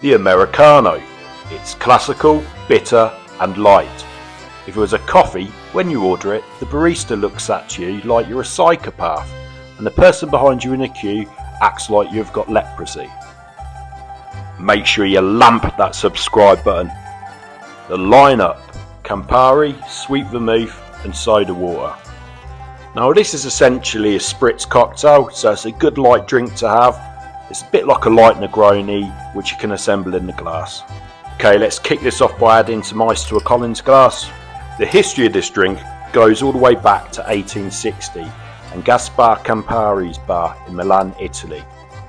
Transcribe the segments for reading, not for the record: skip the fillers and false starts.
The Americano. It's classical, bitter and light. If it was a coffee, when you order it, the barista looks at you like you're a psychopath, and the person behind you in the queue acts like you've got leprosy. Make sure you lamp that subscribe button. The lineup: Campari, sweet vermouth and soda water. Now this is essentially a Spritz cocktail, so it's a good light drink to have. It's a bit like a light Negroni, which you can assemble in the glass. Okay, let's kick this off by adding some ice to a Collins glass. The history of this drink goes all the way back to 1860 and Gaspar Campari's bar in Milan, Italy.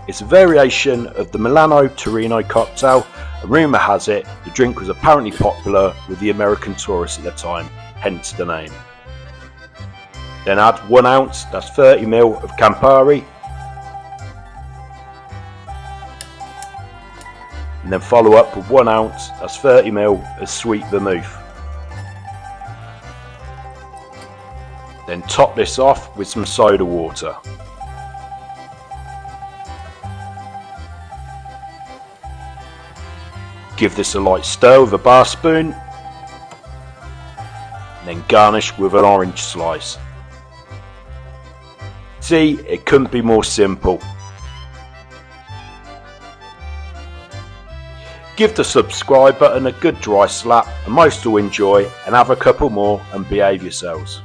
It's a variation of the Milano Torino cocktail, and rumour has it the drink was apparently popular with the American tourists at the time, hence the name. Then add 1 ounce, that's 30 ml of Campari, and then follow up with 1 ounce, that's 30 ml of sweet vermouth. Then top this off with some soda water. Give this a light stir with a bar spoon, and then garnish with an orange slice. See, it couldn't be more simple. Give the subscribe button a good dry slap, and most will enjoy, and have a couple more and behave yourselves.